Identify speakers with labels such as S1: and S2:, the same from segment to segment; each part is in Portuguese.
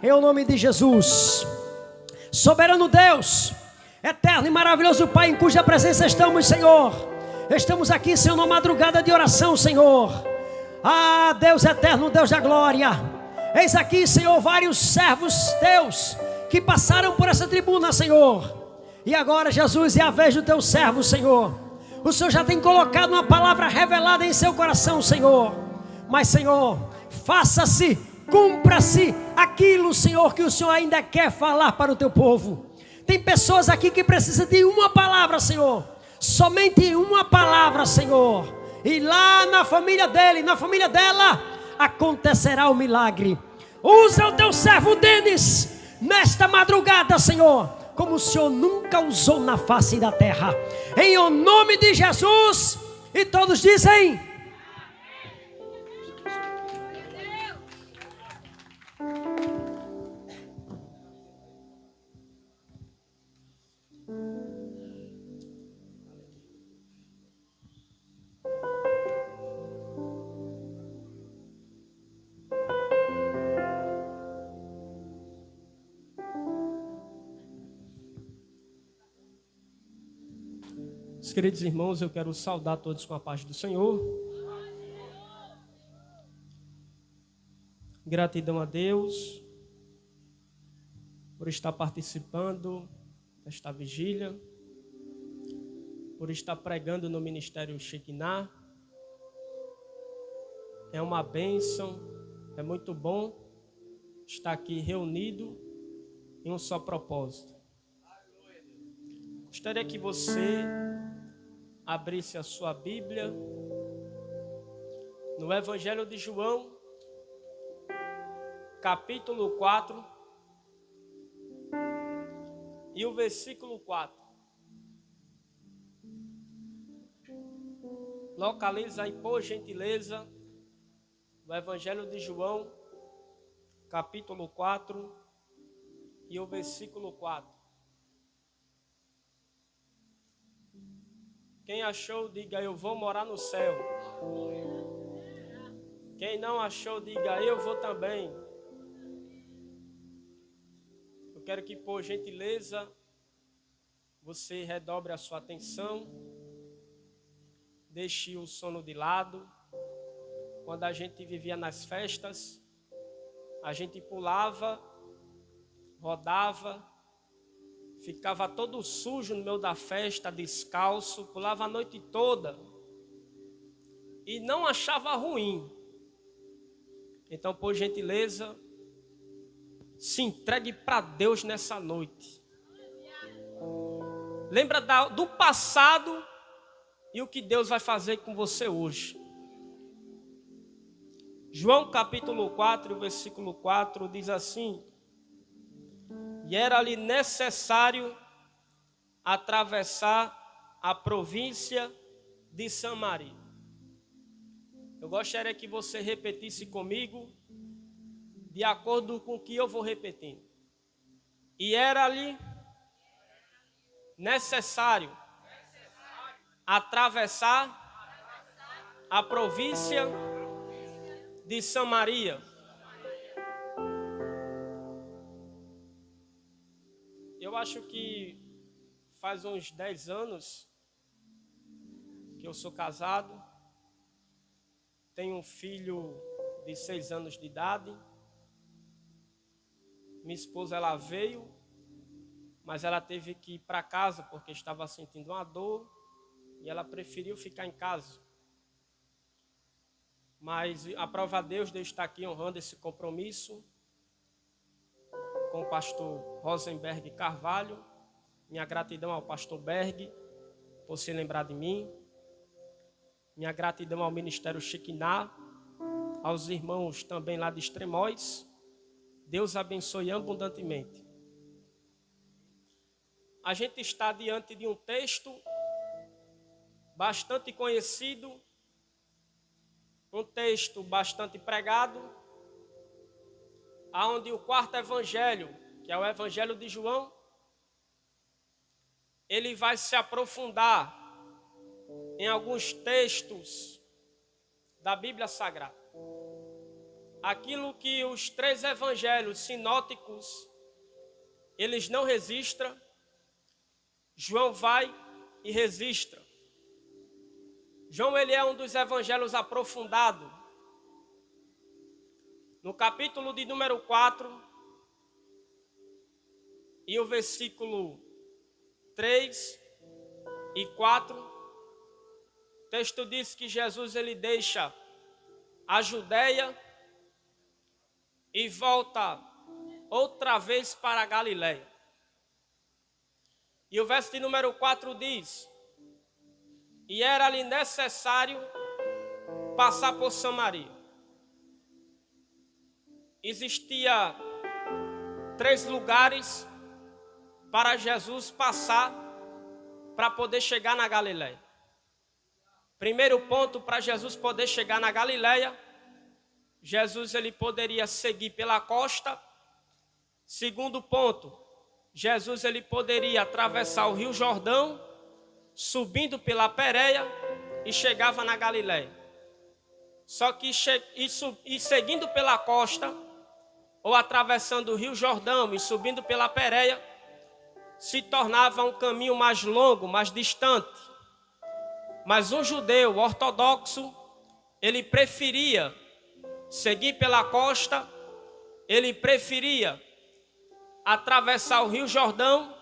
S1: em o nome de Jesus. Soberano Deus, eterno e maravilhoso Pai, em cuja presença estamos, Senhor. Estamos aqui, Senhor, numa madrugada de oração, Senhor. Ah, Deus eterno, Deus da glória. Eis aqui, Senhor, vários servos teus que passaram por essa tribuna, Senhor. E agora, Jesus, é a vez do teu servo, Senhor. O Senhor já tem colocado uma palavra revelada em seu coração, Senhor. Mas, Senhor, faça-se, cumpra-se aquilo, Senhor, que o Senhor ainda quer falar para o teu povo. Tem pessoas aqui que precisam de uma palavra, Senhor. Somente uma palavra, Senhor. E lá na família dele, na família dela, acontecerá o milagre. Usa o teu servo Denis nesta madrugada, Senhor, como o Senhor nunca usou na face da terra. Em o nome de Jesus. E todos dizem:
S2: queridos irmãos, eu quero saudar todos com a paz do Senhor. Gratidão a Deus por estar participando desta vigília, por estar pregando no Ministério Shekinah. É uma bênção, é muito bom estar aqui reunido em um só propósito. Gostaria que você abrisse a sua Bíblia no Evangelho de João, capítulo 4 e o versículo 4. Localiza aí, por gentileza, no Evangelho de João, capítulo 4 e o versículo 4. Quem achou, diga: eu vou morar no céu. Quem não achou, diga: eu vou também. Eu quero que, por gentileza, você redobre a sua atenção, deixe o sono de lado. Quando a gente vivia nas festas, a gente pulava, rodava, ficava todo sujo no meio da festa, descalço, pulava a noite toda e não achava ruim. Então, por gentileza, se entregue para Deus nessa noite. Lembra do passado e o que Deus vai fazer com você hoje. João capítulo 4, versículo 4 diz assim: e era-lhe necessário atravessar a província de Samaria. Eu gostaria que você repetisse comigo, de acordo com o que eu vou repetindo. E era-lhe necessário atravessar a província de Samaria. Eu acho que faz uns 10 anos que eu sou casado. Tenho um filho de 6 anos de idade. Minha esposa, ela veio, mas ela teve que ir para casa porque estava sentindo uma dor e ela preferiu ficar em casa. Mas aprova a Deus de eu estar aqui honrando esse compromisso com o pastor Rosenberg Carvalho. Minha gratidão ao pastor Berg por se lembrar de mim. Minha gratidão ao Ministério Shekinah, aos irmãos também lá de Extremóis. Deus abençoe abundantemente. A gente está diante de um texto bastante conhecido, um texto bastante pregado, aonde o quarto evangelho, que é o Evangelho de João, ele vai se aprofundar em alguns textos da Bíblia Sagrada. aquilo que os 3 evangelhos sinóticos, eles não registram, João vai e registra. João, ele é um dos evangelhos aprofundados. No capítulo de número 4, e o versículo 3 e 4, o texto diz que Jesus, ele deixa a Judeia e volta outra vez para a Galileia. E o verso de número 4 diz: e era-lhe necessário passar por Samaria. Existia 3 lugares para Jesus passar para poder chegar na Galileia. Primeiro ponto, para Jesus poder chegar na Galileia, Jesus ele poderia seguir pela costa. Segundo ponto, Jesus ele poderia atravessar o Rio Jordão, subindo pela Pérea, e chegava na Galileia. Só que seguindo pela costa, ou atravessando o Rio Jordão e subindo pela Pérea, se tornava um caminho mais longo, mais distante. Mas um judeu ortodoxo, ele preferia seguir pela costa, ele preferia atravessar o Rio Jordão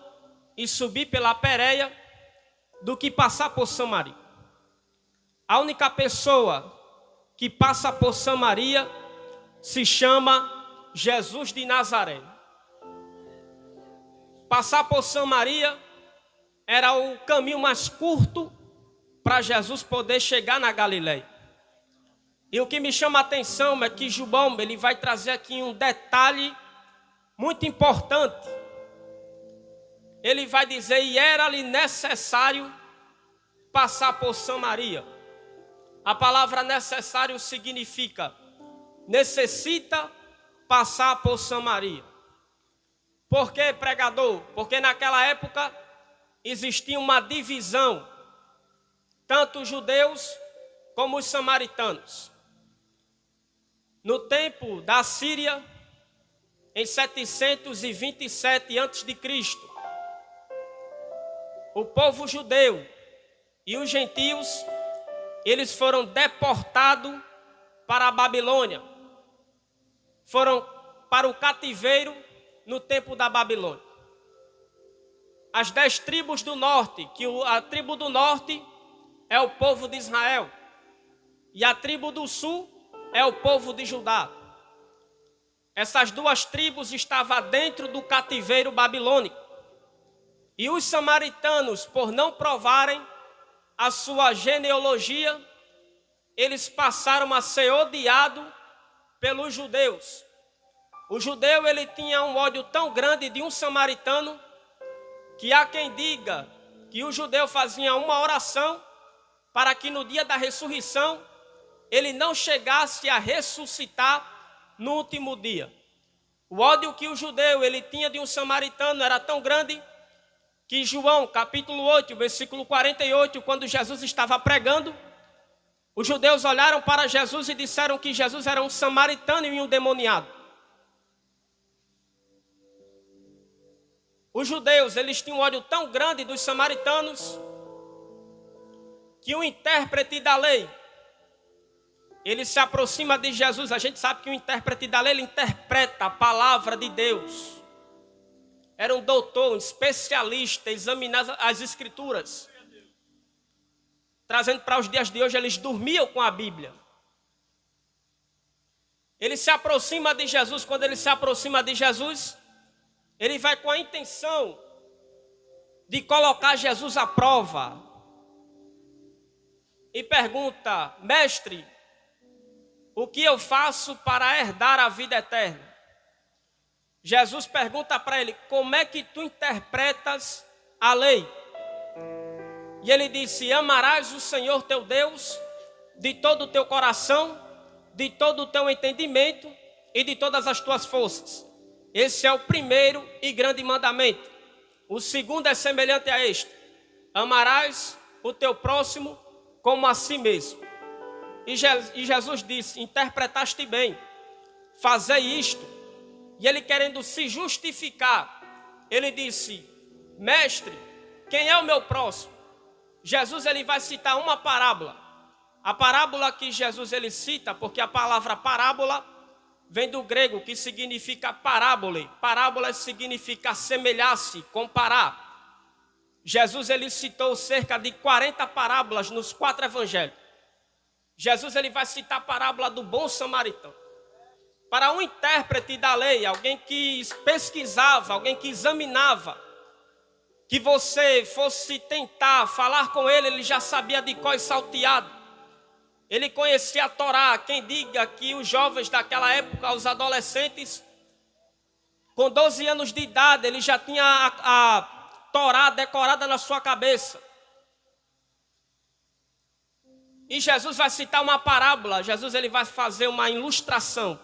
S2: e subir pela Pérea do que passar por Samaria. A única pessoa que passa por Samaria se chama Jesus de Nazaré. Passar por Samaria era o caminho mais curto para Jesus poder chegar na Galileia. E o que me chama a atenção é que João ele vai trazer aqui um detalhe muito importante. Ele vai dizer: e era-lhe necessário passar por Samaria. A palavra necessário significa necessita passar por Samaria. Por que, pregador? Porque naquela época existia uma divisão, tanto os judeus como os samaritanos. No tempo da Síria, em 727 a.C., o povo judeu e os gentios, eles foram deportados para a Babilônia. Foram para o cativeiro no tempo da Babilônia. As 10 tribos do norte, que a tribo do norte é o povo de Israel, e a tribo do sul é o povo de Judá. Essas 2 tribos estavam dentro do cativeiro babilônico. E os samaritanos, por não provarem a sua genealogia, eles passaram a ser odiados pelos judeus. O judeu ele tinha um ódio tão grande de um samaritano que há quem diga que o judeu fazia uma oração para que no dia da ressurreição ele não chegasse a ressuscitar no último dia. O ódio que o judeu ele tinha de um samaritano era tão grande que João, capítulo 8, versículo 48, quando Jesus estava pregando, os judeus olharam para Jesus e disseram que Jesus era um samaritano e um endemoniado. Os judeus, eles tinham um ódio tão grande dos samaritanos que o intérprete da lei, ele se aproxima de Jesus. A gente sabe que o intérprete da lei, ele interpreta a palavra de Deus. Era um doutor, um especialista, examinar as escrituras. Trazendo para os dias de hoje, eles dormiam com a Bíblia. Ele se aproxima de Jesus. Quando ele se aproxima de Jesus, ele vai com a intenção de colocar Jesus à prova. E pergunta: mestre, o que eu faço para herdar a vida eterna? Jesus pergunta para ele: como é que tu interpretas a lei? E ele disse: amarás o Senhor teu Deus de todo o teu coração, de todo o teu entendimento e de todas as tuas forças. Esse é o primeiro e grande mandamento. O segundo é semelhante a este: amarás o teu próximo como a si mesmo. E Jesus disse: interpretaste bem. fazer isto. E ele querendo se justificar, ele disse: mestre, quem é o meu próximo? Jesus ele vai citar uma parábola. A parábola que Jesus ele cita, porque a palavra parábola vem do grego, que significa parábole. Parábola significa assemelhar-se, comparar. Jesus ele citou cerca de 40 parábolas nos 4 evangelhos. Jesus ele vai citar a parábola do bom samaritano. Para um intérprete da lei, alguém que pesquisava, alguém que examinava, que você fosse tentar falar com ele, ele já sabia de cor e salteado. Ele conhecia a Torá. Quem diga que os jovens daquela época, os adolescentes, com 12 anos de idade, ele já tinha a Torá decorada na sua cabeça. E Jesus vai citar uma parábola. Jesus ele vai fazer uma ilustração.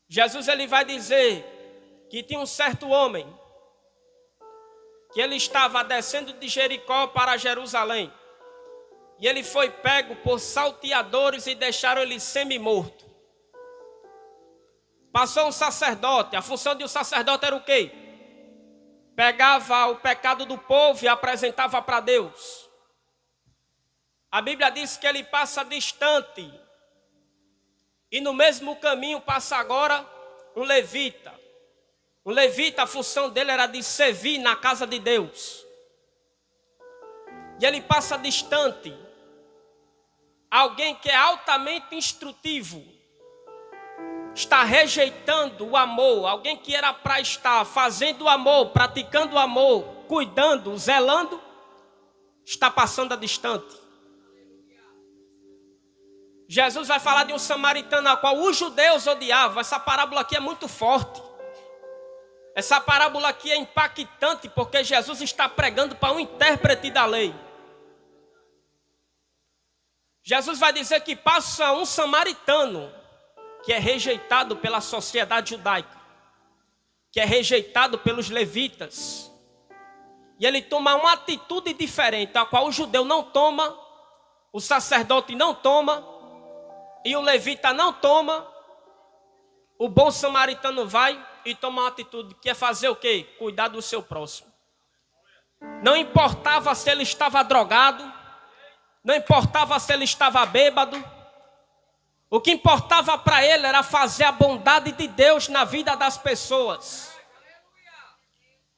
S2: Jesus ele vai dizer que tinha um certo homem, que ele estava descendo de Jericó para Jerusalém. E ele foi pego por salteadores e deixaram ele semi-morto. Passou um sacerdote. A função de um sacerdote era o quê? Pegava o pecado do povo e apresentava para Deus. A Bíblia diz que ele passa distante. E no mesmo caminho passa agora um levita. Um levita, a função dele era de servir na casa de Deus. E ele passa distante. Alguém que é altamente instrutivo está rejeitando o amor. Alguém que era para estar fazendo o amor, praticando o amor, cuidando, zelando, está passando a distante. Jesus vai falar de um samaritano a qual os judeus odiavam. Essa parábola aqui é muito forte. Essa parábola aqui é impactante porque Jesus está pregando para um intérprete da lei. Jesus vai dizer que passa um samaritano que é rejeitado pela sociedade judaica, que é rejeitado pelos levitas. E ele toma uma atitude diferente, a qual o judeu não toma, o sacerdote não toma, e o levita não toma. O bom samaritano vai e toma uma atitude que é fazer o quê? Cuidar do seu próximo. Não importava se ele estava drogado, não importava se ele estava bêbado. O que importava para ele era fazer a bondade de Deus na vida das pessoas.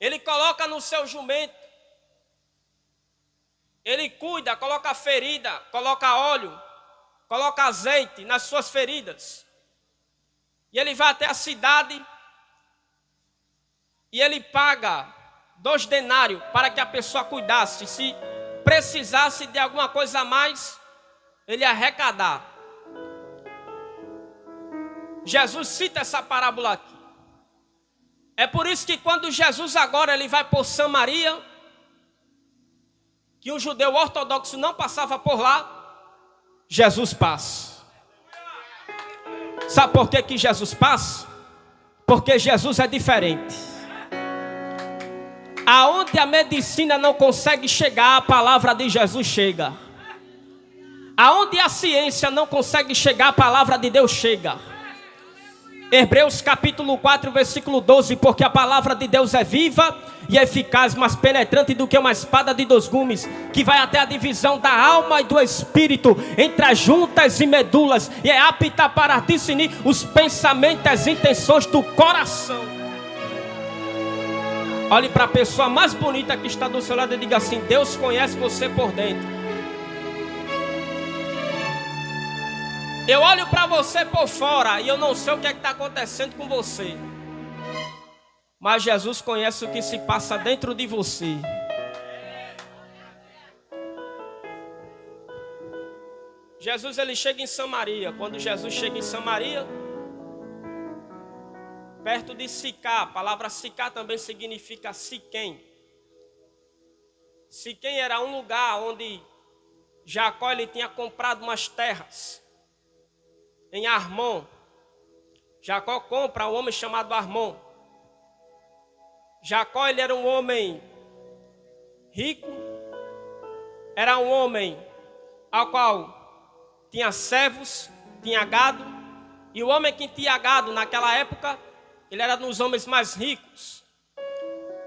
S2: Ele coloca no seu jumento, ele cuida, coloca ferida, coloca óleo, coloca azeite nas suas feridas. E ele vai até a cidade e ele paga 2 denários para que a pessoa cuidasse. Se precisasse de alguma coisa a mais, ele ia arrecadar. Jesus cita essa parábola aqui. É por isso que quando Jesus agora ele vai por Samaria, que um judeu ortodoxo não passava por lá, Jesus passa. Sabe por que Jesus passa? Porque Jesus é diferente. Aonde a medicina não consegue chegar, a palavra de Jesus chega. Aonde a ciência não consegue chegar, a palavra de Deus chega. Hebreus capítulo 4, versículo 12. Porque a palavra de Deus é viva e eficaz, mais penetrante do que uma espada de 2 gumes, que vai até a divisão da alma e do espírito, entre as juntas e medulas, e é apta para discernir os pensamentos e as intenções do coração. Olhe para a pessoa mais bonita que está do seu lado e diga assim: Deus conhece você por dentro. Eu olho para você por fora e eu não sei o que está acontecendo com você. Mas Jesus conhece o que se passa dentro de você. Jesus ele chega em Samaria. Quando Jesus chega em Samaria, perto de Sicá, a palavra Sicá também significa Siquém. Siquém era um lugar onde Jacó ele tinha comprado umas terras em Armon. Jacó compra um homem chamado Armon. Jacó ele era um homem rico, era um homem ao qual tinha servos, tinha gado, E o homem que tinha gado naquela época, ele era um dos homens mais ricos.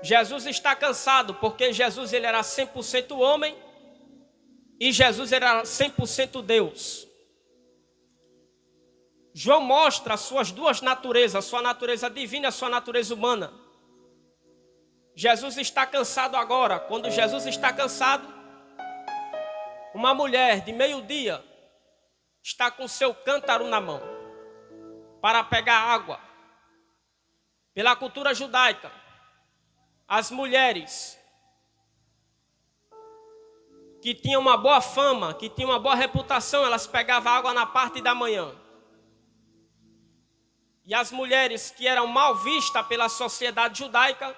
S2: Jesus está cansado, porque Jesus ele era 100% homem e Jesus era 100% Deus. João mostra as suas duas naturezas, a sua natureza divina e a sua natureza humana. Jesus está cansado agora. Quando Jesus está cansado, uma mulher de meio-dia está com seu cântaro na mão para pegar água. Pela cultura judaica, as mulheres que tinham uma boa fama, que tinham uma boa reputação, elas pegavam água na parte da manhã. E as mulheres que eram mal vistas pela sociedade judaica,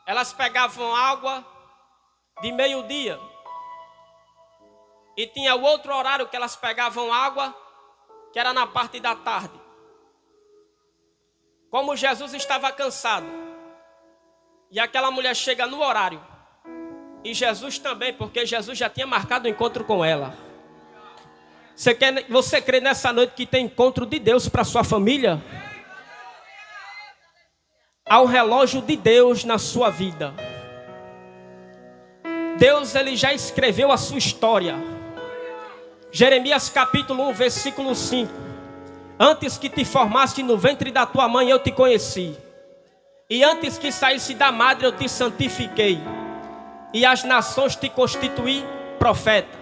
S2: elas pegavam água de meio-dia. E tinha o outro horário que elas pegavam água, que era na parte da tarde. Como Jesus estava cansado, e aquela mulher chega no horário, e Jesus também, porque Jesus já tinha marcado o encontro com ela. Você crê nessa noite que tem encontro de Deus para sua família? Há um relógio de Deus na sua vida. Deus ele já escreveu a sua história. Jeremias capítulo 1, versículo 5. Antes que te formasse no ventre da tua mãe eu te conheci. E antes que saísse da madre eu te santifiquei. E as nações te constituí profeta.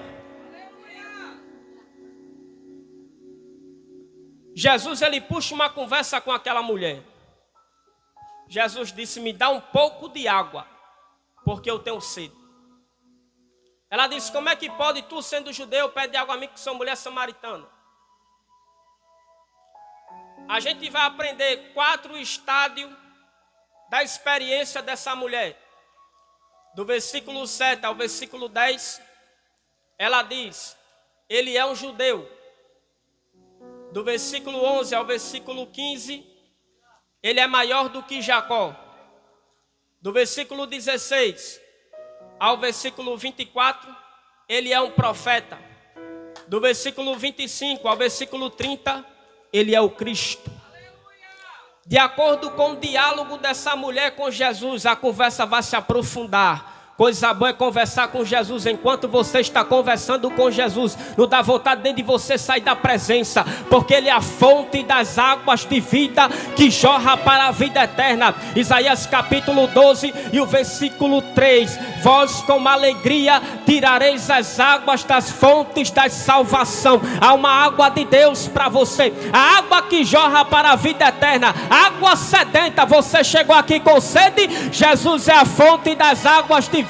S2: Jesus ele puxa uma conversa com aquela mulher. Jesus disse, me dá um pouco de água, porque eu tenho sede. Ela disse, como é que pode tu sendo judeu pedir água a mim que sou mulher samaritana? A gente vai aprender 4 estádios da experiência dessa mulher. Do versículo 7 ao versículo 10, ela diz, ele é um judeu. Do versículo 11 ao versículo 15, ele é maior do que Jacó. Do versículo 16 ao versículo 24, ele é um profeta. Do versículo 25 ao versículo 30, ele é o Cristo. De acordo com o diálogo dessa mulher com Jesus, a conversa vai se aprofundar. Coisa boa é conversar com Jesus. Enquanto você está conversando com Jesus, não dá vontade nem de você sair da presença, porque Ele é a fonte das águas de vida que jorra para a vida eterna. Isaías capítulo 12 e o versículo 3. Vós com alegria tirareis as águas das fontes da salvação. Há uma água de Deus para você, a água que jorra para a vida eterna, água sedenta. Você chegou aqui com sede, Jesus é a fonte das águas de vida.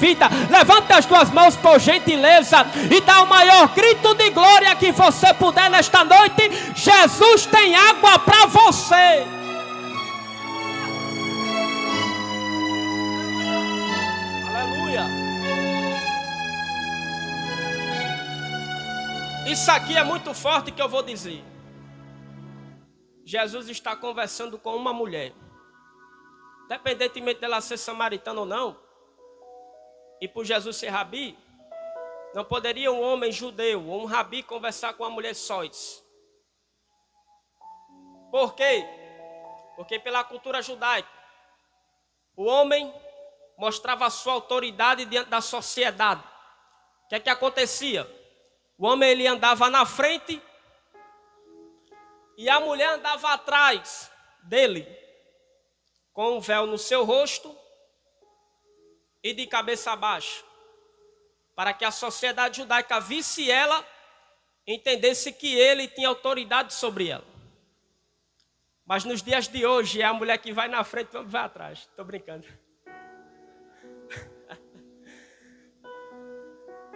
S2: Levante as tuas mãos por gentileza e dá o maior grito de glória que você puder nesta noite. Jesus tem água para você. Aleluia. Isso aqui é muito forte que eu vou dizer. Jesus está conversando com uma mulher, independentemente dela ser samaritana ou não. E por Jesus ser rabi, não poderia um homem judeu ou um rabi conversar com uma mulher sóis. Por quê? Porque pela cultura judaica, o homem mostrava a sua autoridade diante da sociedade. O que é que acontecia? O homem ele andava na frente e a mulher andava atrás dele, com um véu no seu rosto e de cabeça baixa, para que a sociedade judaica visse ela, entendesse que ele tinha autoridade sobre ela. Mas nos dias de hoje é a mulher que vai na frente e o homem vai atrás. Estou brincando.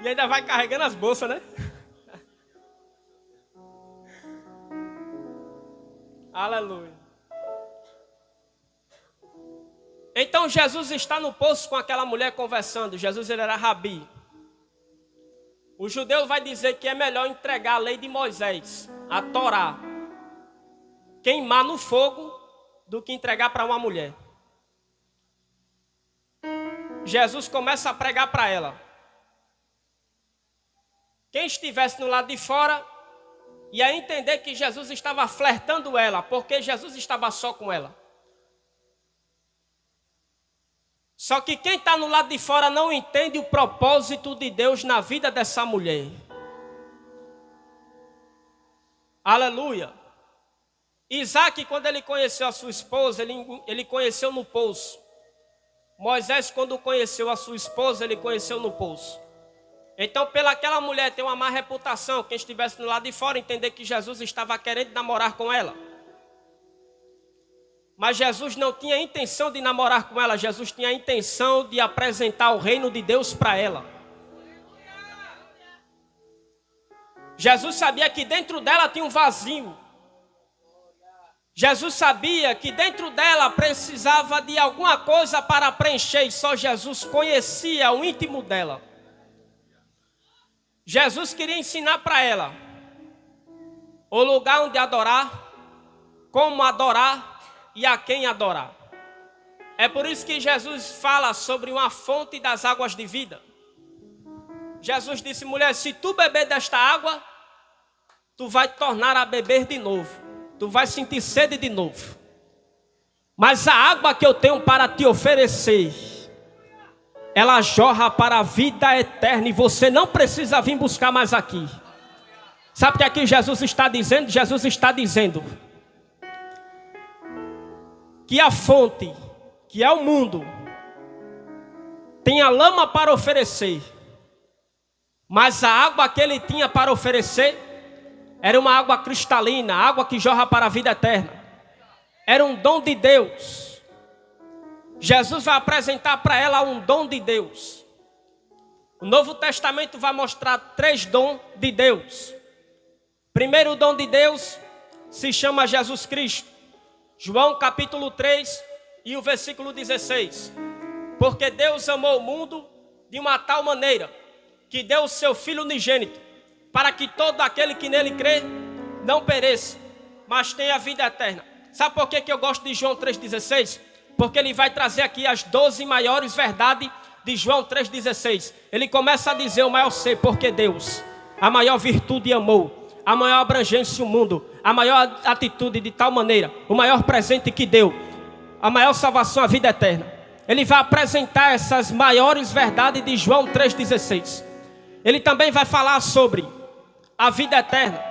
S2: E ainda vai carregando as bolsas, né? Aleluia. Então Jesus está no poço com aquela mulher conversando. Jesus ele era rabi. O judeu vai dizer que é melhor entregar a lei de Moisés, a Torá, queimar no fogo, do que entregar para uma mulher. Jesus começa a pregar para ela. Quem estivesse no lado de fora e a entender que Jesus estava flertando ela, porque Jesus estava só com ela. Só que quem está no lado de fora não entende o propósito de Deus na vida dessa mulher. Aleluia. Isaac, quando ele conheceu a sua esposa, ele conheceu no poço. Moisés, quando conheceu a sua esposa, ele conheceu no poço. Então, pelaquela mulher ter uma má reputação, quem estivesse no lado de fora entender que Jesus estava querendo namorar com ela. Mas Jesus não tinha intenção de namorar com ela, Jesus tinha a intenção de apresentar o reino de Deus para ela. Jesus sabia que dentro dela tinha um vazio. Jesus sabia que dentro dela precisava de alguma coisa para preencher, e só Jesus conhecia o íntimo dela. Jesus queria ensinar para ela o lugar onde adorar, como adorar e a quem adorar. É por isso que Jesus fala sobre uma fonte das águas de vida. Jesus disse: mulher, se tu beber desta água, tu vai tornar a beber de novo. Tu vai sentir sede de novo. Mas a água que eu tenho para te oferecer, ela jorra para a vida eterna, e você não precisa vir buscar mais aqui. Sabe o que aqui Jesus está dizendo? Jesus está dizendo que a fonte, que é o mundo, tem a lama para oferecer, mas a água que ele tinha para oferecer era uma água cristalina, água que jorra para a vida eterna. Era um dom de Deus. Jesus vai apresentar para ela um dom de Deus. O Novo Testamento vai mostrar 3 dons de Deus. Primeiro dom de Deus se chama Jesus Cristo. João capítulo 3 e o versículo 16. Porque Deus amou o mundo de uma tal maneira que deu o seu Filho unigênito, para que todo aquele que nele crê não pereça, mas tenha vida eterna. Sabe por que eu gosto de João 3,16? Porque ele vai trazer aqui as 12 maiores verdades de João 3,16. Ele começa a dizer o maior ser, porque Deus, a maior virtude amou, a maior abrangência o mundo, a maior atitude de tal maneira, o maior presente que deu, a maior salvação, a vida eterna. Ele vai apresentar essas maiores verdades de João 3,16. Ele também vai falar sobre a vida eterna,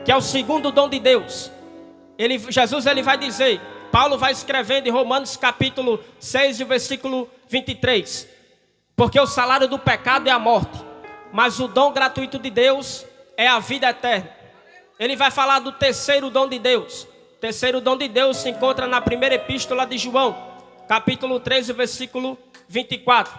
S2: que é o segundo dom de Deus. Jesus vai dizer, Paulo vai escrevendo em Romanos capítulo 6 e o versículo 23. Porque o salário do pecado é a morte, mas o dom gratuito de Deus é a vida eterna. Ele vai falar do terceiro dom de Deus. O terceiro dom de Deus se encontra na primeira epístola de João, capítulo 13, versículo 24.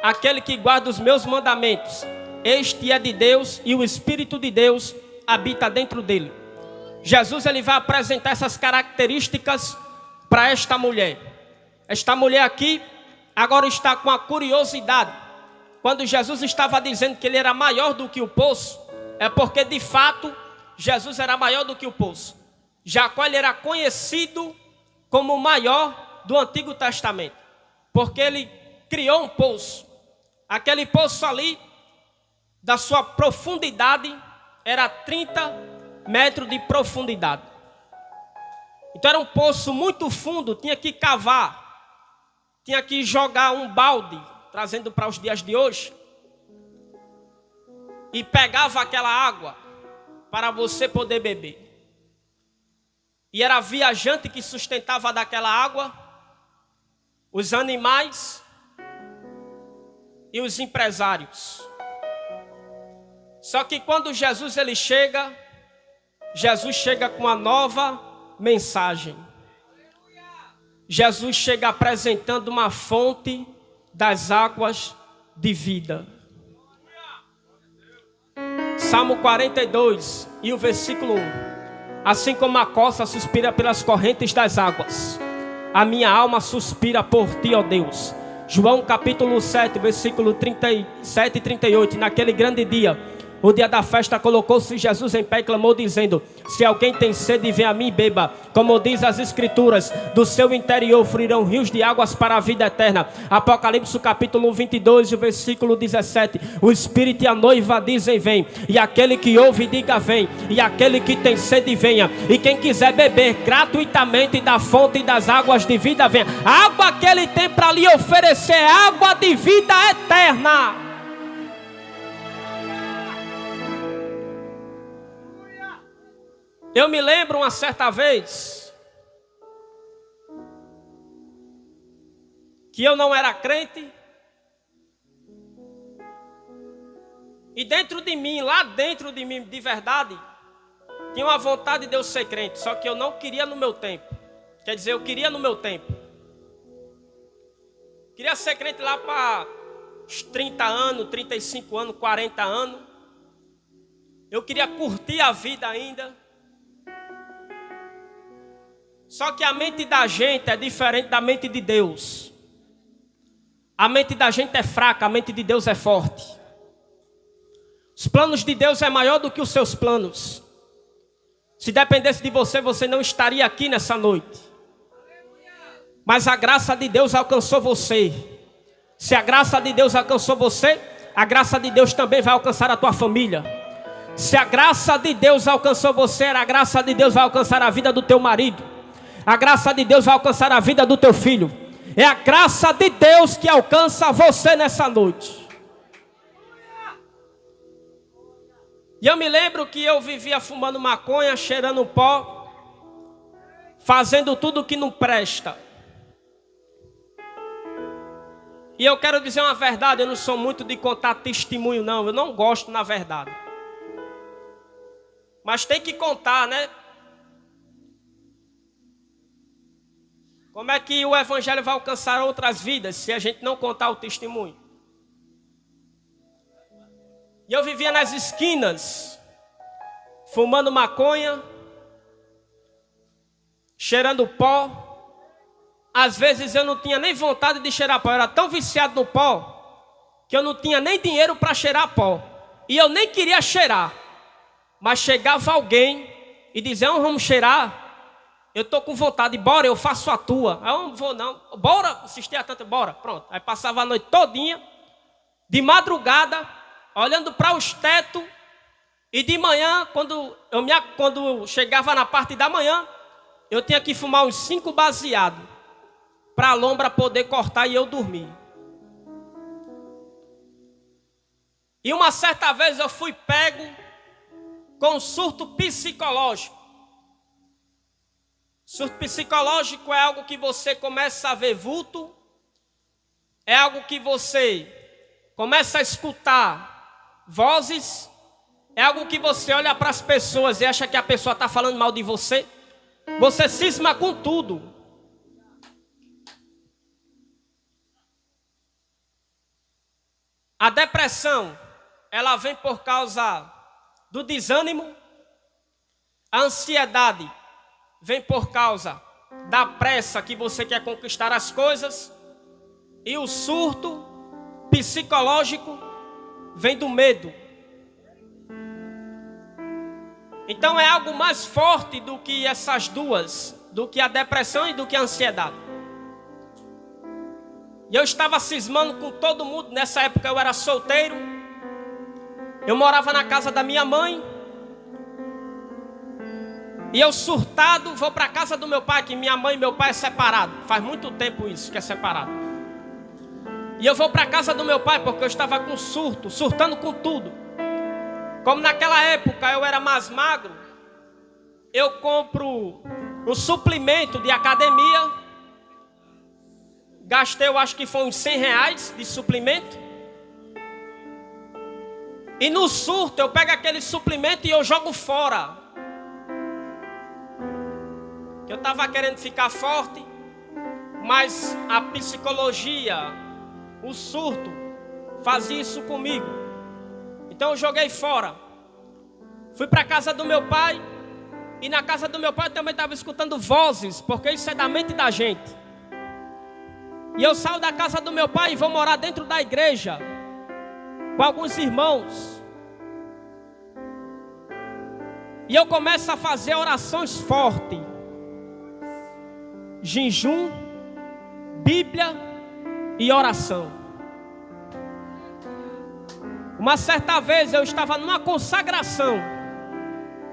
S2: Aquele que guarda os meus mandamentos, este é de Deus, e o Espírito de Deus habita dentro dele. Jesus ele vai apresentar essas características para esta mulher. Esta mulher aqui agora está com a curiosidade. Quando Jesus estava dizendo que ele era maior do que o poço, é porque de fato Jesus era maior do que o poço. Jacó ele era conhecido como o maior do Antigo Testamento, porque ele criou um poço. Aquele poço ali, da sua profundidade, era 30 metros de profundidade. Então era um poço muito fundo, tinha que cavar, tinha que jogar um balde, trazendo para os dias de hoje, e pegava aquela água para você poder beber. E era viajante que sustentava daquela água, os animais e os empresários. Só que quando Jesus ele chega, Jesus chega com uma nova mensagem. Jesus chega apresentando uma fonte das águas de vida. Salmo 42 e o versículo 1. Assim como a costa suspira pelas correntes das águas, a minha alma suspira por ti, ó Deus. João capítulo 7, versículo 37 e 38. Naquele grande dia, O dia da festa colocou-se Jesus em pé e clamou dizendo: se alguém tem sede, vem a mim e beba. Como diz as escrituras, do seu interior fluirão rios de águas para a vida eterna. Apocalipse capítulo 22, o versículo 17. O Espírito e a noiva dizem: vem. E aquele que ouve, diga: vem. E aquele que tem sede, venha. E quem quiser beber gratuitamente da fonte das águas de vida, venha. A água que ele tem para lhe oferecer é água de vida eterna. Eu me lembro uma certa vez que eu não era crente e dentro de mim, lá dentro de mim, de verdade, tinha uma vontade de eu ser crente, só que eu não queria no meu tempo. Quer dizer, eu queria no meu tempo. Queria ser crente lá para os 30 anos, 35 anos, 40 anos. Eu queria curtir a vida ainda. Só que a mente da gente é diferente da mente de Deus. A mente da gente é fraca, a mente de Deus é forte. Os planos de Deus é maior do que os seus planos. Se dependesse de você, você não estaria aqui nessa noite. Mas a graça de Deus alcançou você. Se a graça de Deus alcançou você, a graça de Deus também vai alcançar a tua família. Se a graça de Deus alcançou você, a graça de Deus vai alcançar a vida do teu marido. A graça de Deus vai alcançar a vida do teu filho. É a graça de Deus que alcança você nessa noite. E eu me lembro que eu vivia fumando maconha, cheirando pó, fazendo tudo que não presta. E eu quero dizer uma verdade, eu não sou muito de contar testemunho não, eu não gosto na verdade. Mas tem que contar, né? Como é que o evangelho vai alcançar outras vidas se a gente não contar o testemunho? E eu vivia nas esquinas, fumando maconha, cheirando pó. Às vezes eu não tinha nem vontade de cheirar pó, eu era tão viciado no pó, que eu não tinha nem dinheiro para cheirar pó. E eu nem queria cheirar. Mas chegava alguém e dizia: vamos cheirar. Eu estou com vontade, bora, eu faço a tua. Eu não vou não, bora, assistir a tanta, bora, pronto. Aí passava a noite todinha, de madrugada, olhando para os tetos. E de manhã, quando chegava na parte da manhã, eu tinha que fumar uns 5 baseados, para a lombra poder cortar e eu dormir. E uma certa vez eu fui pego com um surto psicológico. Surto psicológico é algo que você começa a ver vulto, é algo que você começa a escutar vozes, é algo que você olha para as pessoas e acha que a pessoa está falando mal de você. Você cisma com tudo. A depressão, ela vem por causa do desânimo. A ansiedade vem por causa da pressa que você quer conquistar as coisas. E o surto psicológico vem do medo. Então é algo mais forte do que essas duas, do que a depressão e do que a ansiedade. E eu estava cismando com todo mundo. Nessa época eu era solteiro. Eu morava na casa da minha mãe. E eu surtado vou para a casa do meu pai, que minha mãe e meu pai é separado. Faz muito tempo isso que é separado. E eu vou para a casa do meu pai porque eu estava com surto, surtando com tudo. Como naquela época eu era mais magro, eu compro um suplemento de academia. Gastei, eu acho que foi uns R$100 de suplemento. E no surto eu pego aquele suplemento e eu jogo fora. Eu estava querendo ficar forte, mas a psicologia, o surto, fazia isso comigo. Então eu joguei fora. Fui para a casa do meu pai. E na casa do meu pai eu também estava escutando vozes, porque isso é da mente da gente. E eu saio da casa do meu pai e vou morar dentro da igreja, com alguns irmãos. E eu começo a fazer orações fortes. Jejum, Bíblia e oração. Uma certa vez eu estava numa consagração,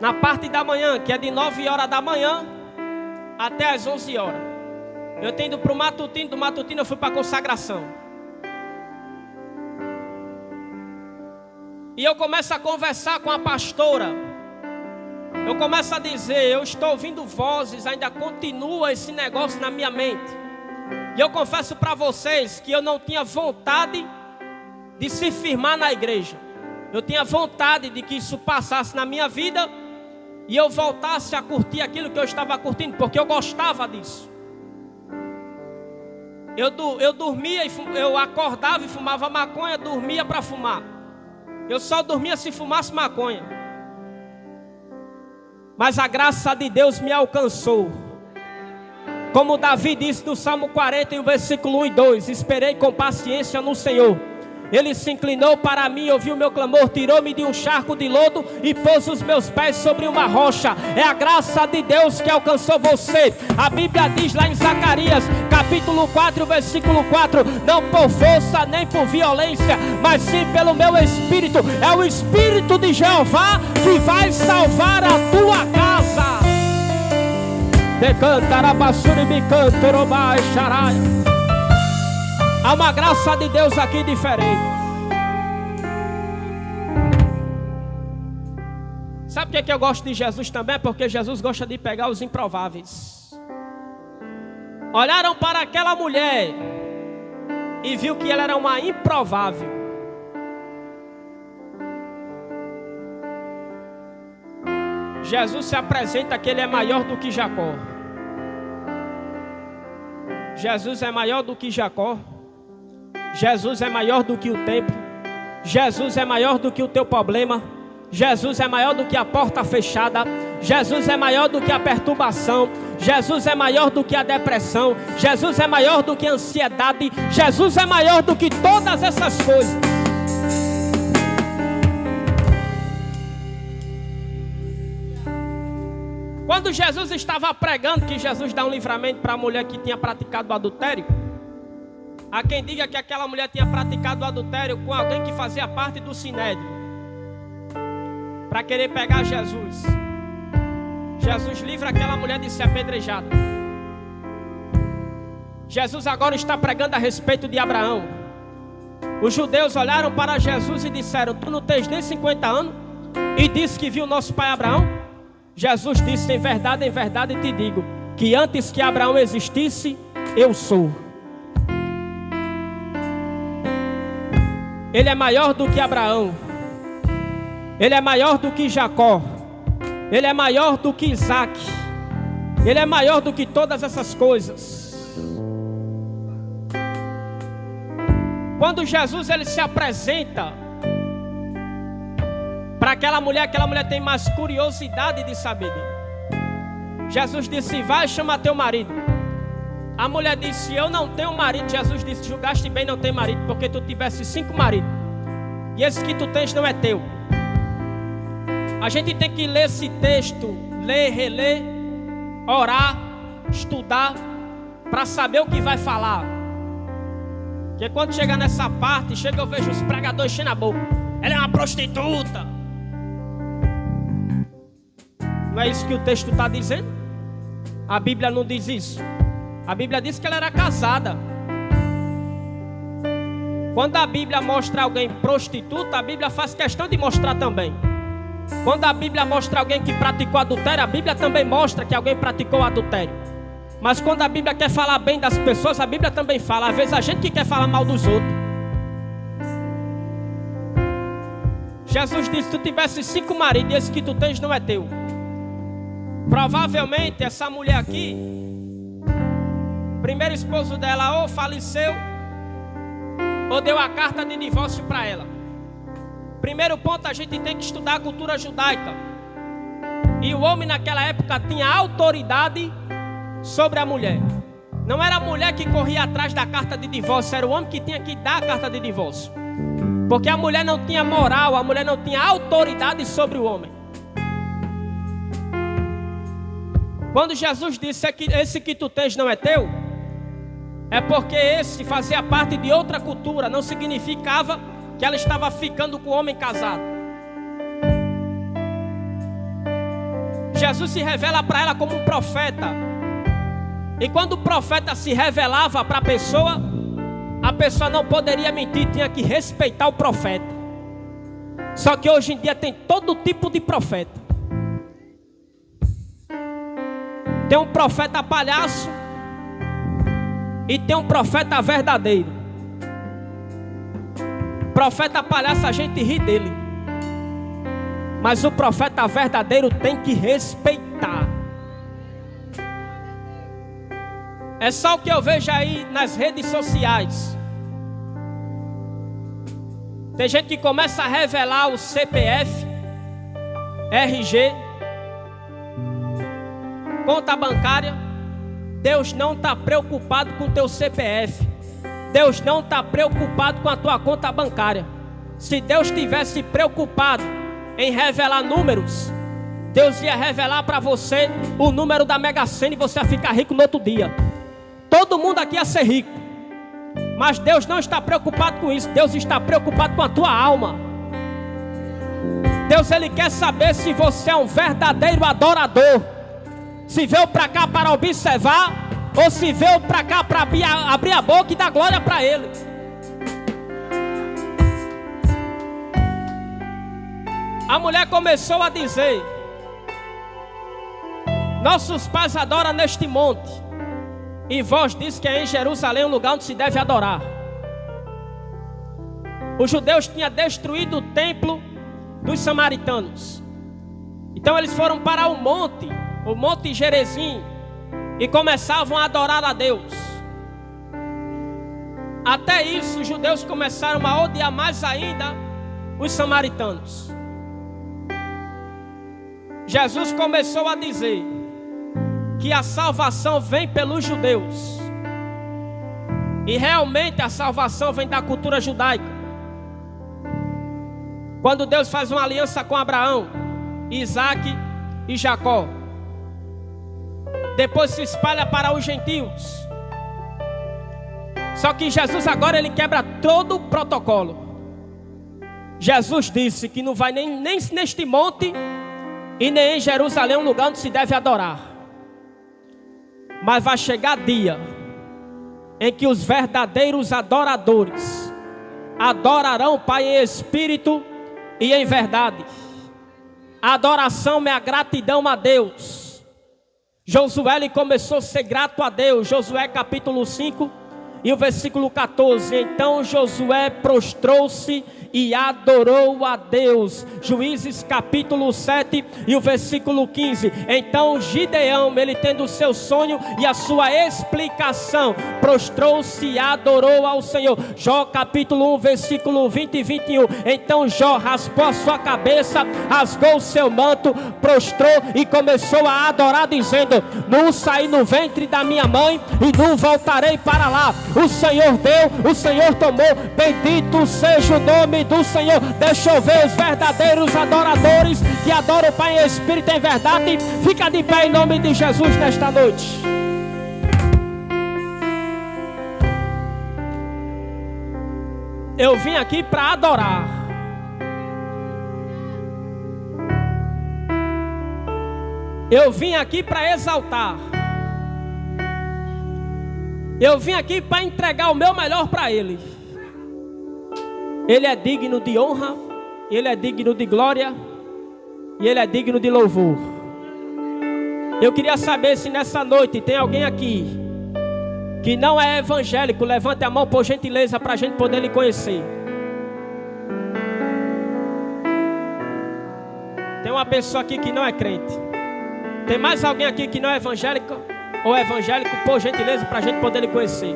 S2: na parte da manhã, que é de 9 horas da manhã até as 11 horas. Eu tenho ido para o matutino, do matutino eu fui para a consagração. E eu começo a conversar com a pastora. Eu começo a dizer, eu estou ouvindo vozes, ainda continua esse negócio na minha mente. E eu confesso para vocês que eu não tinha vontade de se firmar na igreja. Eu tinha vontade de que isso passasse na minha vida e eu voltasse a curtir aquilo que eu estava curtindo, porque eu gostava disso. Eu dormia, eu acordava e fumava maconha, dormia para fumar. Eu só dormia se fumasse maconha. Mas a graça de Deus me alcançou. Como Davi disse no Salmo 40, em versículo 1 e 2: esperei com paciência no Senhor. Ele se inclinou para mim, ouviu o meu clamor, tirou-me de um charco de lodo e pôs os meus pés sobre uma rocha. É a graça de Deus que alcançou você. A Bíblia diz lá em Zacarias, capítulo 4, versículo 4: não por força nem por violência, mas sim pelo meu Espírito. É o Espírito de Jeová que vai salvar a tua casa. Há uma graça de Deus aqui diferente. Sabe por que eu gosto de Jesus também? Porque Jesus gosta de pegar os improváveis. Olharam para aquela mulher e viu que ela era uma improvável. Jesus se apresenta que ele é maior do que Jacó. Jesus é maior do que Jacó. Jesus é maior do que o templo. Jesus é maior do que o teu problema. Jesus é maior do que a porta fechada. Jesus é maior do que a perturbação. Jesus é maior do que a depressão. Jesus é maior do que a ansiedade. Jesus é maior do que todas essas coisas. Quando Jesus estava pregando que Jesus dá um livramento para a mulher que tinha praticado o adultério, há quem diga que aquela mulher tinha praticado o adultério com alguém que fazia parte do Sinédrio, para querer pegar Jesus. Jesus livra aquela mulher de ser apedrejada. Jesus agora está pregando a respeito de Abraão. Os judeus olharam para Jesus e disseram: tu não tens nem 50 anos e disse que viu nosso pai Abraão? Jesus disse: em verdade te digo, que antes que Abraão existisse, eu sou. Ele é maior do que Abraão. Ele é maior do que Jacó. Ele é maior do que Isaac. Ele é maior do que todas essas coisas. Quando Jesus ele se apresenta para aquela mulher tem mais curiosidade de saber dele. Jesus disse: vai, chama teu marido. A mulher disse: eu não tenho marido. Jesus disse: julgaste bem não ter marido, porque tu tivesse 5 maridos, e esse que tu tens não é teu. A gente tem que ler esse texto, ler, reler, orar, estudar, para saber o que vai falar. Porque quando chega nessa parte, eu vejo os pregadores enchendo a boca: ela é uma prostituta. Não é isso que o texto está dizendo? A Bíblia não diz isso. A Bíblia diz que ela era casada. Quando a Bíblia mostra alguém prostituta, a Bíblia faz questão de mostrar também. Quando a Bíblia mostra alguém que praticou adultério, a Bíblia também mostra que alguém praticou adultério. Mas quando a Bíblia quer falar bem das pessoas, a Bíblia também fala. Às vezes a gente que quer falar mal dos outros. Jesus disse: tu tivesse 5 maridos e esse que tu tens não é teu. Provavelmente essa mulher aqui, o primeiro esposo dela ou faleceu ou deu a carta de divórcio para ela. Primeiro ponto, a gente tem que estudar a cultura judaica. E o homem naquela época tinha autoridade sobre a mulher. Não era a mulher que corria atrás da carta de divórcio, era o homem que tinha que dar a carta de divórcio. Porque a mulher não tinha moral, a mulher não tinha autoridade sobre o homem. Quando Jesus disse que esse que tu tens não é teu, é porque esse fazia parte de outra cultura, não significava que ela estava ficando com o homem casado. Jesus se revela para ela como um profeta. E quando o profeta se revelava para a pessoa não poderia mentir, tinha que respeitar o profeta. Só que hoje em dia tem todo tipo de profeta. Tem um profeta palhaço e tem um profeta verdadeiro. Profeta palhaço, a gente ri dele, mas o profeta verdadeiro tem que respeitar. É só o que eu vejo aí nas redes sociais. Tem gente que começa a revelar o CPF, RG, conta bancária. Deus não está preocupado com o teu CPF. Deus não está preocupado com a tua conta bancária. Se Deus tivesse preocupado em revelar números, Deus ia revelar para você o número da Mega Sena e você ia ficar rico no outro dia. Todo mundo aqui ia ser rico. Mas Deus não está preocupado com isso. Deus está preocupado com a tua alma. Deus, Ele quer saber se você é um verdadeiro adorador. Se veio para cá para observar, ou se veio para cá para abrir a boca e dar glória para Ele. A mulher começou a dizer: nossos pais adoram neste monte, e vós diz que é em Jerusalém o lugar onde se deve adorar. Os judeus tinham destruído o templo dos samaritanos. Então eles foram para o Monte Gerizim, e começavam a adorar a Deus. Até isso os judeus começaram a odiar mais ainda os samaritanos. Jesus começou a dizer que a salvação vem pelos judeus. E realmente a salvação vem da cultura judaica. Quando Deus faz uma aliança com Abraão, Isaac e Jacó, depois se espalha para os gentios. Só que Jesus agora ele quebra todo o protocolo. Jesus disse que não vai nem neste monte e nem em Jerusalém, um lugar onde se deve adorar. Mas vai chegar dia em que os verdadeiros adoradores adorarão o Pai em espírito e em verdade. A adoração é a gratidão a Deus. Josué ele começou a ser grato a Deus. Josué capítulo 5 e o versículo 14. Então Josué prostrou-se e adorou a Deus. Juízes capítulo 7 e o versículo 15. Então Gideão, ele tendo o seu sonho e a sua explicação, prostrou-se e adorou ao Senhor. Jó capítulo 1 versículo 20 e 21. Então Jó raspou a sua cabeça, rasgou o seu manto, prostrou e começou a adorar, dizendo: não saí no ventre da minha mãe e não voltarei para lá. O Senhor deu, o Senhor tomou, bendito seja o nome do Senhor. Deixa eu ver os verdadeiros adoradores que adoram o Pai em espírito e em verdade. Fica de pé em nome de Jesus nesta noite. Eu vim aqui para adorar. Eu vim aqui para exaltar. Eu vim aqui para entregar o meu melhor para Ele. Ele é digno de honra, Ele é digno de glória e Ele é digno de louvor. Eu queria saber se nessa noite tem alguém aqui que não é evangélico. Levante a mão por gentileza para a gente poder lhe conhecer. Tem uma pessoa aqui que não é crente. Tem mais alguém aqui que não é evangélico ou evangélico, por gentileza, para a gente poder lhe conhecer.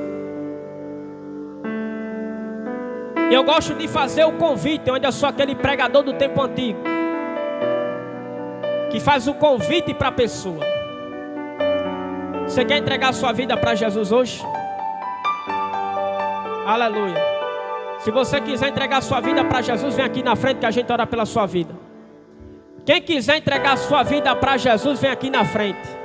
S2: Eu gosto de fazer o convite, onde eu sou aquele pregador do tempo antigo, que faz o convite para a pessoa. Você quer entregar a sua vida para Jesus hoje? Aleluia. Se você quiser entregar a sua vida para Jesus, vem aqui na frente que a gente ora pela sua vida. Quem quiser entregar a sua vida para Jesus, vem aqui na frente.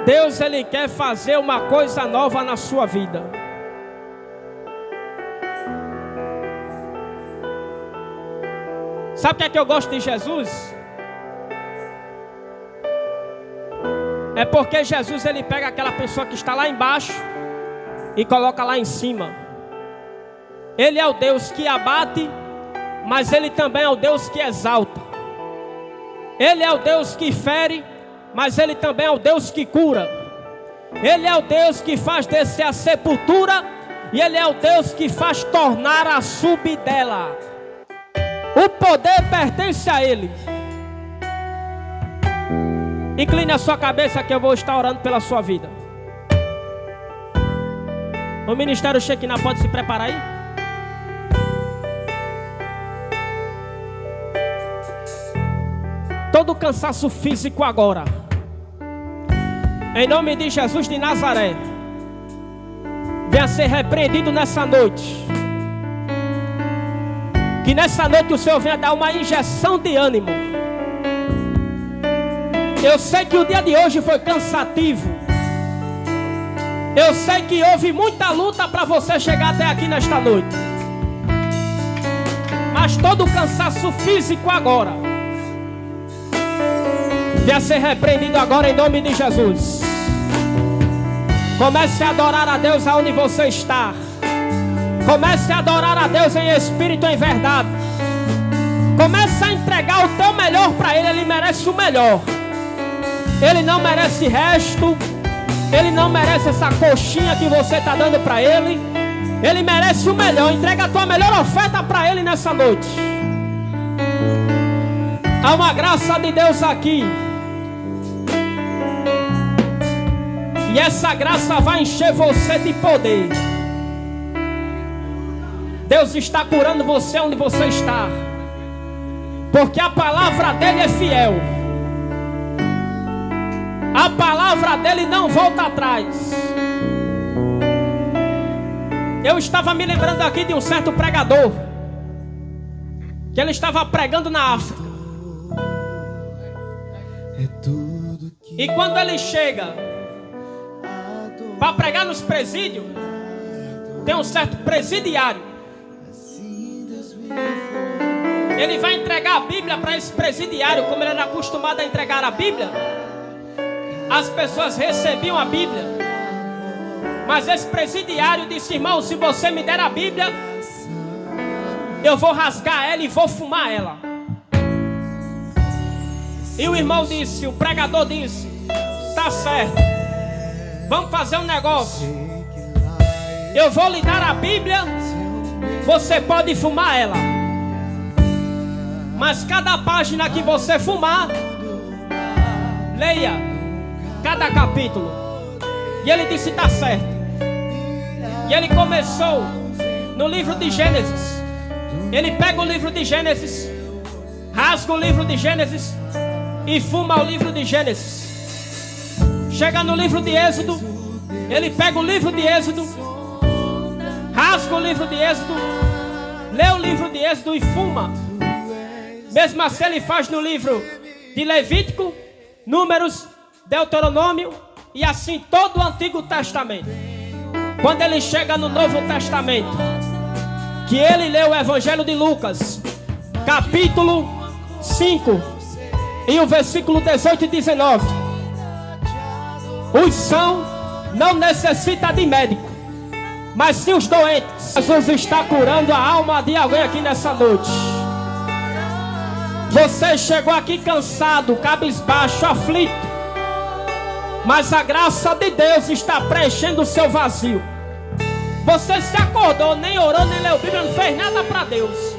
S2: Deus, Ele quer fazer uma coisa nova na sua vida. Sabe o que é que eu gosto de Jesus? É porque Jesus, Ele pega aquela pessoa que está lá embaixo e coloca lá em cima. Ele é o Deus que abate, mas Ele também é o Deus que exalta. Ele é o Deus que fere, mas Ele também é o Deus que cura. Ele é o Deus que faz descer a sepultura, e Ele é o Deus que faz tornar a subir dela. O poder pertence a Ele. Incline a sua cabeça que eu vou estar orando pela sua vida. O Ministério Shekinah pode se preparar aí? Todo cansaço físico agora, em nome de Jesus de Nazaré, venha ser repreendido nessa noite. Que nessa noite o Senhor venha dar uma injeção de ânimo. Eu sei que o dia de hoje foi cansativo. Eu sei que houve muita luta para você chegar até aqui nesta noite. Mas todo o cansaço físico agora venha ser repreendido agora em nome de Jesus. Comece a adorar a Deus aonde você está. Comece a adorar a Deus em espírito e em verdade. Comece a entregar o teu melhor para Ele. Ele merece o melhor. Ele não merece resto. Ele não merece essa coxinha que você está dando para Ele. Ele merece o melhor. Entrega a tua melhor oferta para Ele nessa noite. Há uma graça de Deus aqui. E essa graça vai encher você de poder. Deus está curando você onde você está. Porque a palavra dele é fiel. A palavra dele não volta atrás. Eu estava me lembrando aqui de um certo pregador, que ele estava pregando na África. E quando ele chega para pregar nos presídios, tem um certo presidiário. Ele vai entregar a Bíblia para esse presidiário. Como ele era acostumado a entregar a Bíblia, as pessoas recebiam a Bíblia. Mas esse presidiário disse: irmão, se você me der a Bíblia, eu vou rasgar ela e vou fumar ela. E o irmão disse, o pregador disse: tá certo, vamos fazer um negócio. Eu vou lhe dar a Bíblia, você pode fumar ela, mas cada página que você fumar, leia cada capítulo. E ele disse: tá certo. E ele começou no livro de Gênesis. Ele pega o livro de Gênesis, rasga o livro de Gênesis e fuma o livro de Gênesis. Chega no livro de Êxodo, ele pega o livro de Êxodo, rasga o livro de Êxodo, lê o livro de Êxodo e fuma. Mesmo assim ele faz no livro de Levítico, Números, Deuteronômio e assim todo o Antigo Testamento. Quando ele chega no Novo Testamento, que ele lê o Evangelho de Lucas, capítulo 5 e o versículo 18 e 19. Os sãos não necessitam de médico, mas sim os doentes. Jesus está curando a alma de alguém aqui nessa noite. Você chegou aqui cansado, cabisbaixo, aflito, mas a graça de Deus está preenchendo o seu vazio. Você se acordou, nem orou, nem leu Bíblia, não fez nada para Deus,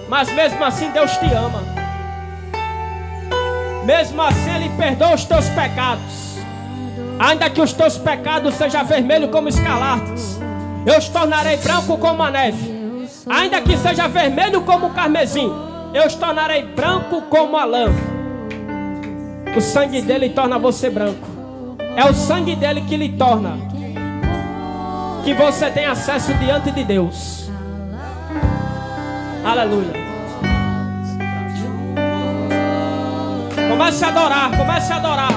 S2: mas mesmo assim Deus te ama. Mesmo assim Ele perdoa os teus pecados. Ainda que os teus pecados sejam vermelhos como escarlates, eu os tornarei branco como a neve. Ainda que seja vermelho como o carmesim, eu os tornarei branco como a lã. O sangue dele torna você branco. É o sangue dele que lhe torna que você tem acesso diante de Deus. Aleluia. Comece a adorar, comece a adorar.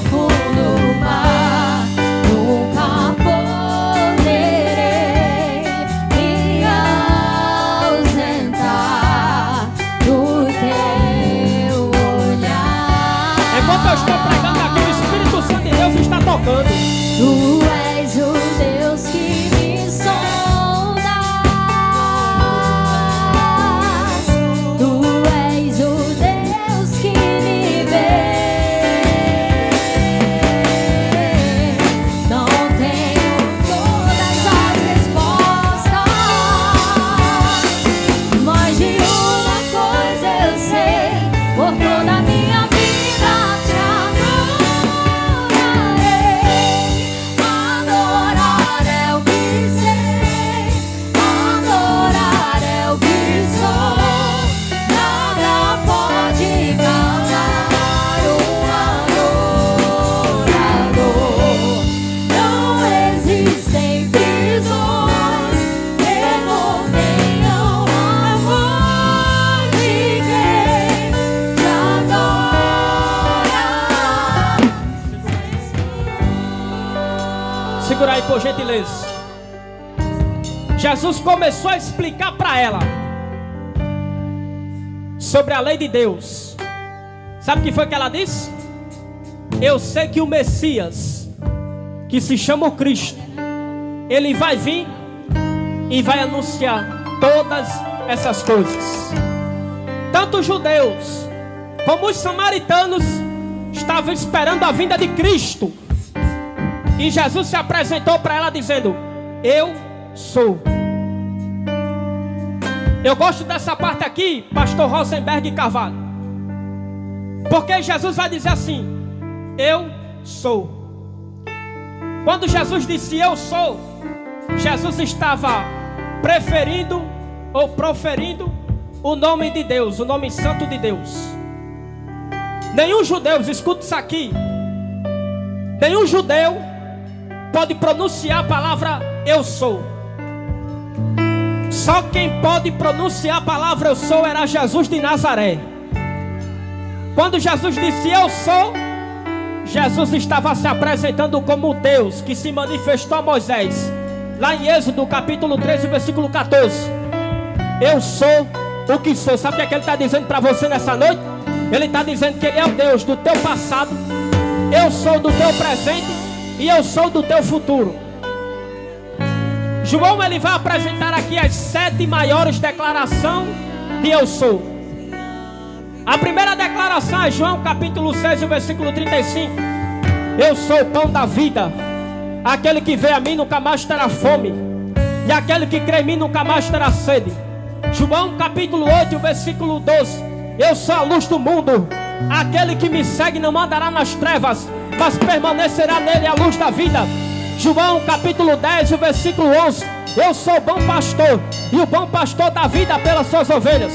S3: profundo mar, nunca poderei me ausentar do teu olhar.
S2: Enquanto eu estou pregando aqui, o Espírito Santo de Deus está tocando.
S3: Tu és o Deus que me sondas, Tu és o Deus que me vê. Não tenho todas as respostas, mas de uma coisa eu sei: por toda a minha vida te adorarei. Adorar é o que sei, adorar é o que sou. Nada pode calar um adorador. Não existem prisões que contenham o amor de quem te adora.
S2: Segura aí, por gentileza. Jesus começou a explicar para ela sobre a lei de Deus. Sabe o que foi que ela disse? Eu sei que o Messias, que se chama o Cristo, ele vai vir e vai anunciar todas essas coisas. Tanto os judeus como os samaritanos estavam esperando a vinda de Cristo. E Jesus se apresentou para ela dizendo: eu sou. Eu gosto dessa parte aqui, pastor Rosenberg Carvalho, porque Jesus vai dizer assim: eu sou. Quando Jesus disse eu sou, Jesus estava preferindo ou proferindo o nome de Deus, o nome santo de Deus. Nenhum judeu, escuta isso aqui, nenhum judeu pode pronunciar a palavra eu sou. Só quem pode pronunciar a palavra eu sou era Jesus de Nazaré. Quando Jesus disse eu sou, Jesus estava se apresentando como Deus que se manifestou a Moisés. Lá em Êxodo capítulo 13, versículo 14. Eu sou o que sou. Sabe o que é que ele está dizendo para você nessa noite? Ele está dizendo que ele é o Deus do teu passado, eu sou do teu presente e eu sou do teu futuro. João, ele vai apresentar aqui as 7 maiores declarações de eu sou. A primeira declaração é João capítulo 6, versículo 35. Eu sou o pão da vida. Aquele que vê a mim nunca mais terá fome, e aquele que crê em mim nunca mais terá sede. João capítulo 8, versículo 12. Eu sou a luz do mundo. Aquele que me segue não andará nas trevas, mas permanecerá nele a luz da vida. João capítulo 10, versículo 11. Eu sou o bom pastor, e o bom pastor dá vida pelas suas ovelhas.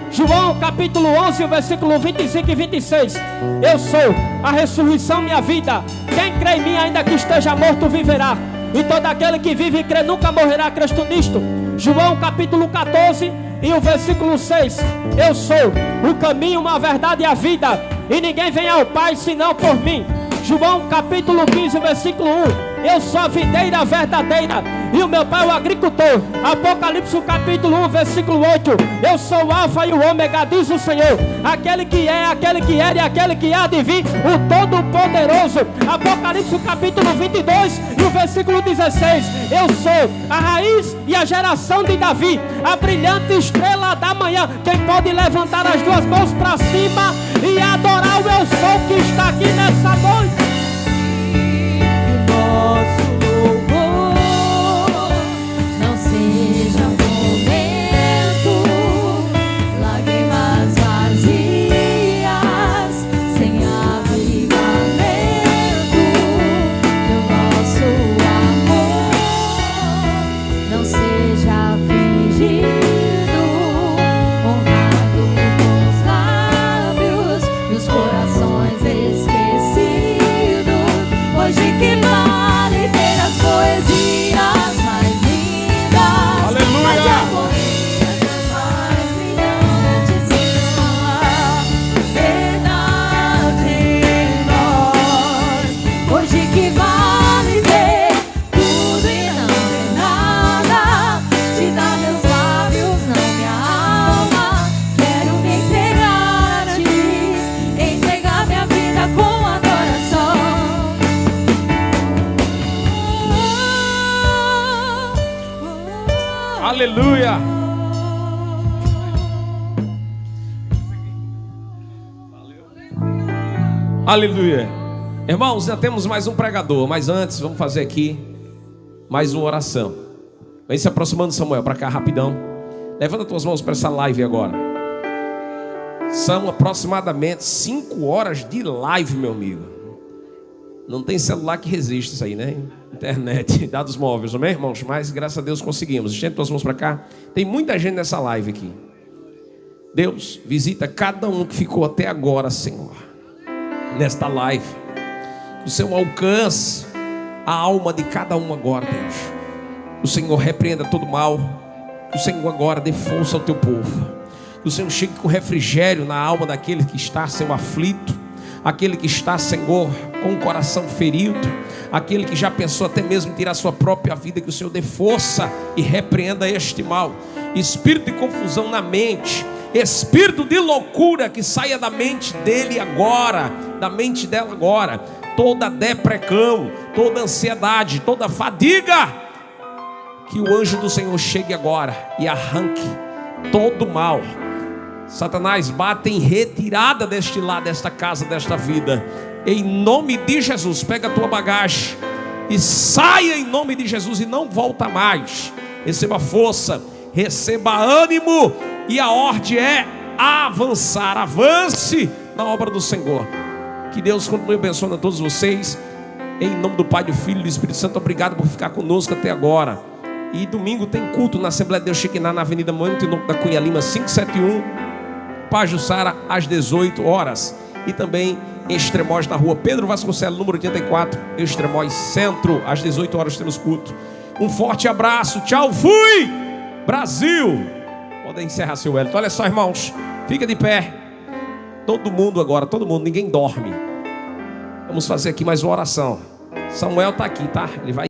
S2: João capítulo 11, versículo 25 e 26. Eu sou a ressurreição e a vida. Quem crê em mim, ainda que esteja morto, viverá. E todo aquele que vive e crê nunca morrerá. Cristo nisto. João capítulo 14 e o versículo 6. Eu sou o caminho, a verdade e a vida, e ninguém vem ao Pai senão por mim. João capítulo 15, versículo 1. Eu sou a videira verdadeira, e o meu pai é o agricultor. Apocalipse capítulo 1, versículo 8. Eu sou o alfa e o ômega, diz o Senhor, aquele que é, aquele que era e aquele que há de vir, o Todo-Poderoso. Apocalipse capítulo 22 e o versículo 16. Eu sou a raiz e a geração de Davi, a brilhante estrela da manhã. Quem pode levantar as duas mãos para cima e adorar o eu sou que está aqui nessa noite?
S3: Nosso louvor não seja um momento, lágrimas vazias, sem avivamento. Que o nosso amor não seja fingido, honrado com os lábios, nos corações esquecidos.
S4: Aleluia. Aleluia. Irmãos, já temos mais um pregador, mas antes vamos fazer aqui mais uma oração. Vem se aproximando, Samuel, para cá rapidão. Levanta tuas mãos para essa live agora. São aproximadamente 5 horas de live, meu amigo. Não tem celular que resiste isso aí, né? Internet, dados móveis, amém, irmãos? Mas graças a Deus conseguimos. Estende tuas mãos para cá. Tem muita gente nessa live aqui. Deus, visita cada um que ficou até agora, Senhor, nesta live. Que o Senhor alcance a alma de cada um agora, Deus. Que o Senhor repreenda todo mal. Que o Senhor agora dê força ao teu povo. Que o Senhor chegue com refrigério na alma daquele que está, Senhor, aflito. Aquele que está, Senhor, com o coração ferido. Aquele que já pensou até mesmo em tirar sua própria vida. Que o Senhor dê força e repreenda este mal. Espírito de confusão na mente, espírito de loucura que saia da mente dele agora, da mente dela agora. Toda depressão, toda ansiedade, toda fadiga, que o anjo do Senhor chegue agora e arranque todo mal. Satanás, bate em retirada deste lado, desta casa, desta vida. Em nome de Jesus, pega a tua bagagem e saia em nome de Jesus e não volta mais. Receba força, receba ânimo, e a ordem é avançar. Avance na obra do Senhor. Que Deus continue abençoando a todos vocês. Em nome do Pai, do Filho e do Espírito Santo. Obrigado por ficar conosco até agora. E domingo tem culto na Assembleia de Deus Shekinah, na Avenida Moinho da Cunha Lima 571, Pajuçara, às 18 horas. E também em Extremóis, na rua Pedro Vasconcelos, número 84, Extremóis Centro, às 18 horas temos culto. Um forte abraço, tchau, fui! Brasil! Podem encerrar seu Wellington. Olha só, irmãos, fica de pé. Todo mundo agora, todo mundo, ninguém dorme. Vamos fazer aqui mais uma oração. Samuel está aqui, tá? Ele vai